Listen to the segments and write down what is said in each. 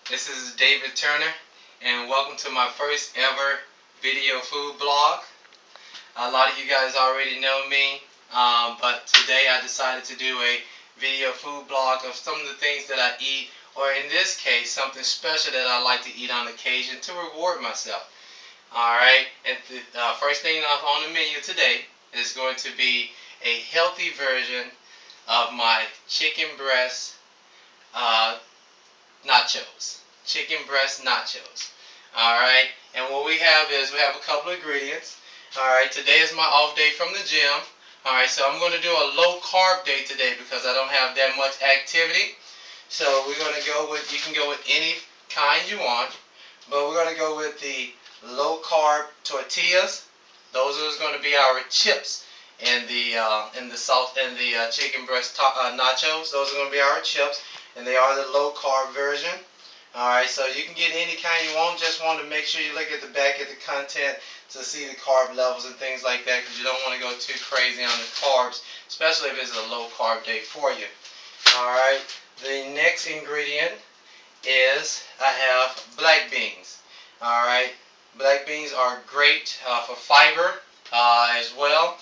This is David Turner, and welcome to my first ever video food blog. A lot of you guys already know me, but today I decided to do a video food blog of some of the things that I eat, or in this case, something special that I like to eat on occasion to reward myself. Alright, and the first thing on the menu today is going to be a healthy version of my chicken breast uh, nachos. Chicken breast nachos. Alright, and what we have is we have a couple of ingredients. Alright, today is my off day from the gym. Alright, so I'm going to do a low carb day today because I don't have that much activity. So we're going to go with, you can go with any kind you want, but we're going to go with the low carb tortillas. Those are going to be our chips in the salt and the chicken breast nachos. Those are going to be our chips, and they are the low carb version. Alright, so you can get any kind you want. Just want to make sure you look at the back of the content to see the carb levels and things like that, because you don't want to go too crazy on the carbs, especially if it's a low carb day for you. Alright, the next ingredient is I have black beans. Alright, black beans are great for fiber as well,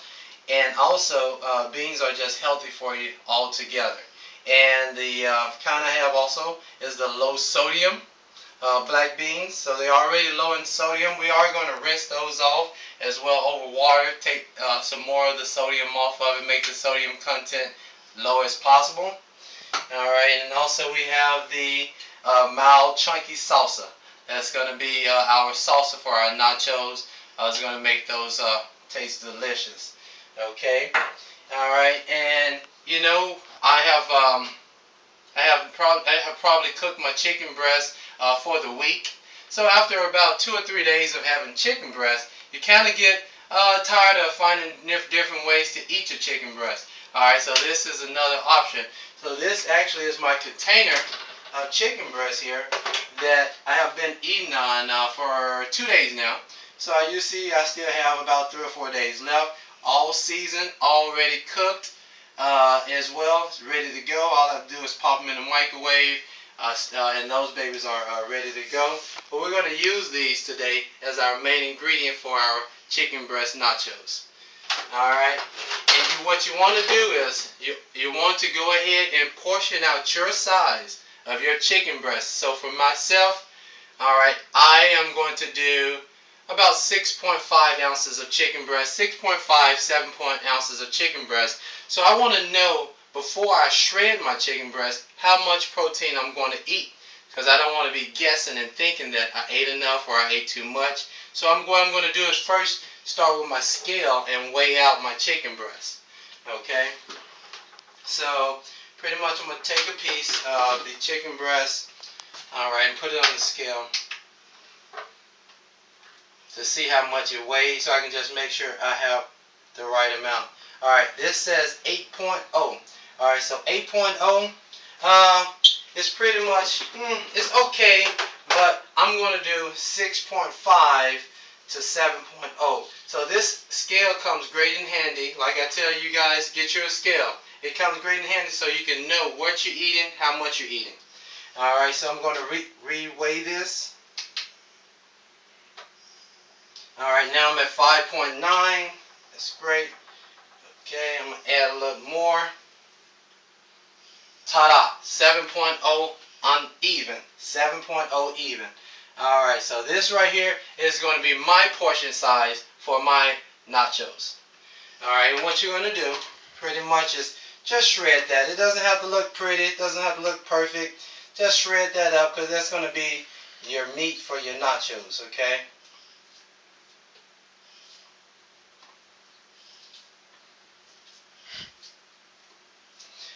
and also beans are just healthy for you altogether. And the kind I have also is the low sodium black beans. So they're already low in sodium. We are going to rinse those off as well over water. Take some more of the sodium off of it. Make the sodium content low as possible. Alright, and also we have the mild chunky salsa. That's going to be our salsa for our nachos. It's going to make those taste delicious. Okay. Alright, and you know, I have probably cooked my chicken breast for the week. So after about 2 or 3 days of having chicken breast, you kind of get tired of finding different ways to eat your chicken breast. Alright, so this is another option. So this actually is my container of chicken breast here that I have been eating on for 2 days now. So you see I still have about 3 or 4 days left. All seasoned, already cooked. As well, it's ready to go. All I have to do is pop them in the microwave, and those babies are ready to go. But we're going to use these today as our main ingredient for our chicken breast nachos. Alright, and what you want to do is you want to go ahead and portion out your size of your chicken breast. So for myself, alright, I am going to do about 6.5 ounces of chicken breast, 6.5, 7 ounces of chicken breast. So I want to know before I shred my chicken breast how much protein I'm going to eat, because I don't want to be guessing and thinking that I ate enough or I ate too much. So what I'm going to do is first start with my scale and weigh out my chicken breast. Okay, so pretty much I'm going to take a piece of the chicken breast, alright, and put it on the scale to see how much it weighs, so I can just make sure I have the right amount. Alright, this says 8.0. Alright, so 8.0 is pretty much, it's okay, but I'm going to do 6.5 to 7.0. So this scale comes great in handy. Like I tell you guys, get your scale. It comes great in handy so you can know what you're eating, how much you're eating. Alright, so I'm going to re-weigh this. Alright, now I'm at 5.9. That's great. Okay, I'm going to add a little more. Ta-da! 7.0 uneven. 7.0 even. Alright, so this right here is going to be my portion size for my nachos. Alright, and what you're going to do pretty much is just shred that. It doesn't have to look pretty. It doesn't have to look perfect. Just shred that up, because that's going to be your meat for your nachos, okay?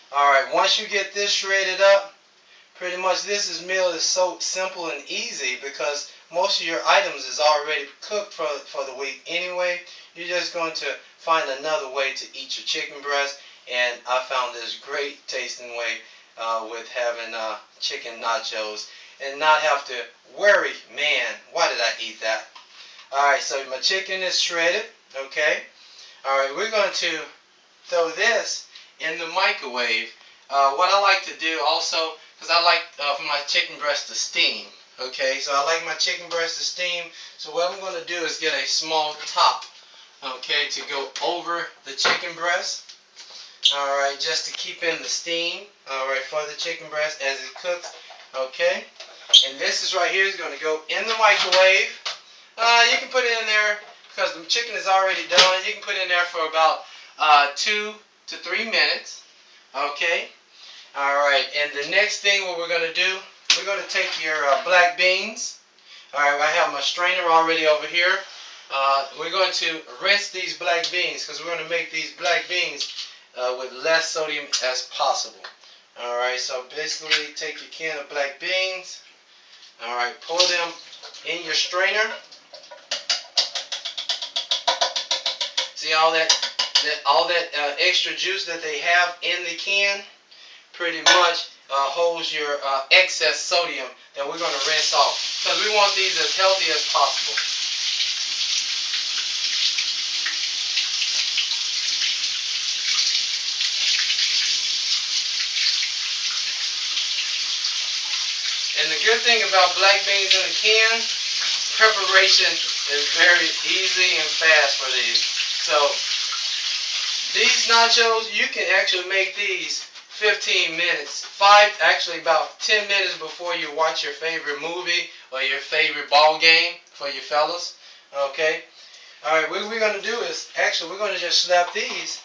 Alright, once you get this shredded up, pretty much this meal is so simple and easy because most of your items is already cooked for the week anyway. You're just going to find another way to eat your chicken breast, and I found this great tasting way with having chicken nachos and not have to worry, man, why did I eat that? Alright, so my chicken is shredded, okay? Alright, we're going to throw this in the microwave. What I like to do also because I like for my chicken breast to steam. Okay, so I like my chicken breast to steam. So what I'm going to do is get a small top, okay, to go over the chicken breast. All right, just to keep in the steam. All right, for the chicken breast as it cooks. Okay, and this is right here is going to go in the microwave. You can put it in there because the chicken is already done. You can put it in there for about 2 to 3 minutes. Okay. All right. And the next thing what we're going to do, we're going to take your black beans. All right. I have my strainer already over here. We're going to rinse these black beans because we're going to make these black beans with less sodium as possible. All right. So basically, take your can of black beans. All right. Pour them in your strainer. See all that extra juice that they have in the can pretty much holds your excess sodium that we're going to rinse off because we want these as healthy as possible. And the good thing about black beans in a can, preparation is very easy and fast for these. So these nachos, you can actually make these 15 minutes, actually about 10 minutes before you watch your favorite movie or your favorite ball game for your fellas. Okay. All right. What we're gonna do is actually we're gonna just slap these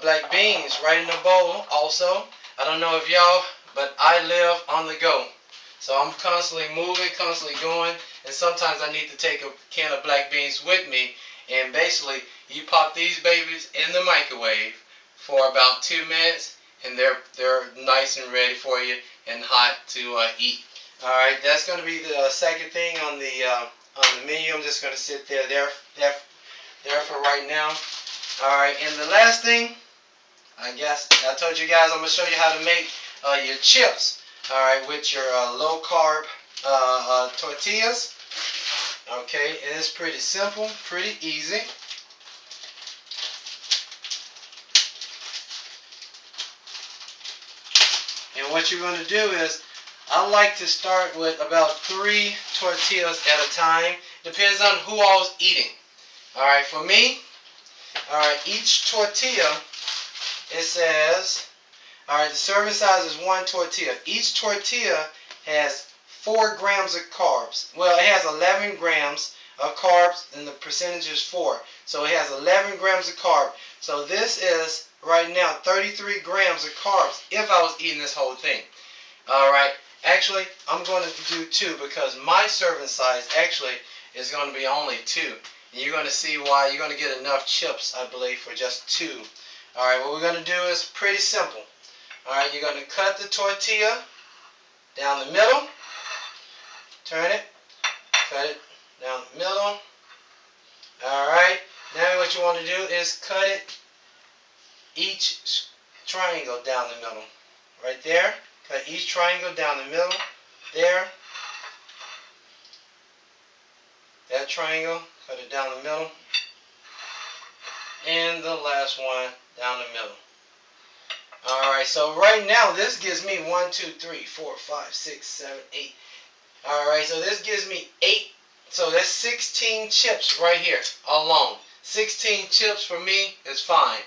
black beans right in the bowl. Also, I don't know if y'all, but I live on the go. So I'm constantly moving, constantly going, and sometimes I need to take a can of black beans with me. And basically, you pop these babies in the microwave for about 2 minutes, and they're nice and ready for you and hot to eat. All right, that's going to be the second thing on the menu. I'm just going to sit there for right now. All right, and the last thing, I guess I told you guys I'm going to show you how to make your chips. All right, with your low carb tortillas. Okay, and it's pretty simple, pretty easy. And what you're going to do is, I like to start with about 3 tortillas at a time. Depends on who all's eating. All right, for me, all right, each tortilla, it says, all right, the serving size is 1 tortilla. Each tortilla has 4 grams of carbs. Well, it has 11 grams of carbs, and the percentage is 4. So it has 11 grams of carb. So this is, right now, 33 grams of carbs if I was eating this whole thing. All right. Actually, I'm going to do 2 because my serving size actually is going to be only 2. And you're going to see why. You're going to get enough chips, I believe, for just 2. All right, what we're going to do is pretty simple. All right, you're going to cut the tortilla down the middle, turn it, cut it down the middle. All right, now what you want to do is cut it each triangle down the middle. Right there, cut each triangle down the middle. There, that triangle, cut it down the middle. And the last one down the middle. Alright, so right now this gives me 1, 2, 3, 4, 5, 6, 7, 8. Alright, so this gives me 8. So that's 16 chips right here alone. 16 chips for me is fine.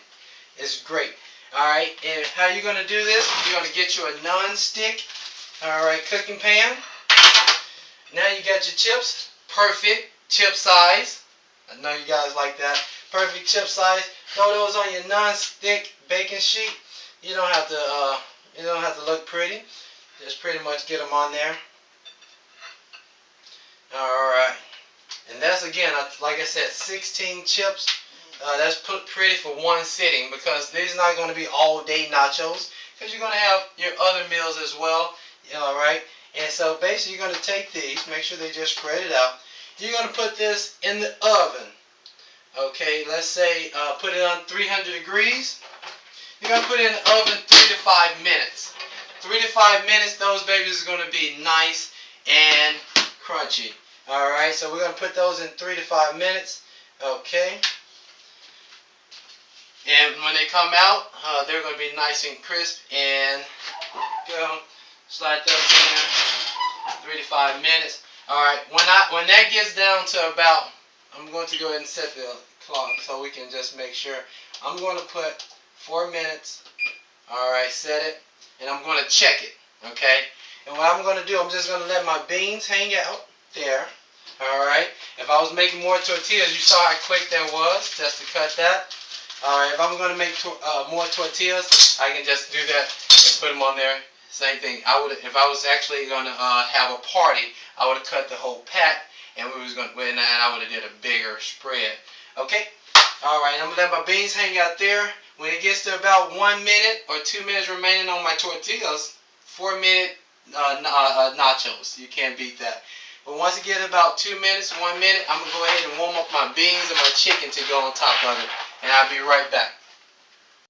It's great. Alright, and how you're going to do this, you're going to get you a non-stick, alright, cooking pan. Now you got your chips, perfect chip size. I know you guys like that. Perfect chip size. Throw those on your non-stick baking sheet. You don't have to look pretty. Just pretty much get them on there. All right. And that's, again, like I said, 16 chips. That's put pretty for one sitting because these are not going to be all day nachos because you're going to have your other meals as well. All right. And so basically you're going to take these, make sure they just spread it out. You're going to put this in the oven. Okay, let's say put it on 300 degrees. You're going to put it in the oven 3 to 5 minutes. 3 to 5 minutes, those babies are going to be nice and crunchy. Alright, so we're going to put those in 3 to 5 minutes. Okay. And when they come out, they're going to be nice and crisp and go. Slide those in there. 3 to 5 minutes. Alright, when that gets down to about, I'm going to go ahead and set the clock so we can just make sure. I'm going to put 4 minutes. Alright, set it. And I'm going to check it. Okay? And what I'm going to do, I'm just going to let my beans hang out there. Alright? If I was making more tortillas, you saw how quick that was just to cut that. Alright, if I'm going to make more tortillas, I can just do that and put them on there. Same thing. If I was actually going to have a party, I would have cut the whole pack, and I would have did a bigger spread. Okay? Alright, I'm going to let my beans hang out there. When it gets to about 1 minute or 2 minutes remaining on my tortillas, 4-minute nachos. You can't beat that. But once it gets about 2 minutes, 1 minute, I'm going to go ahead and warm up my beans and my chicken to go on top of it. And I'll be right back.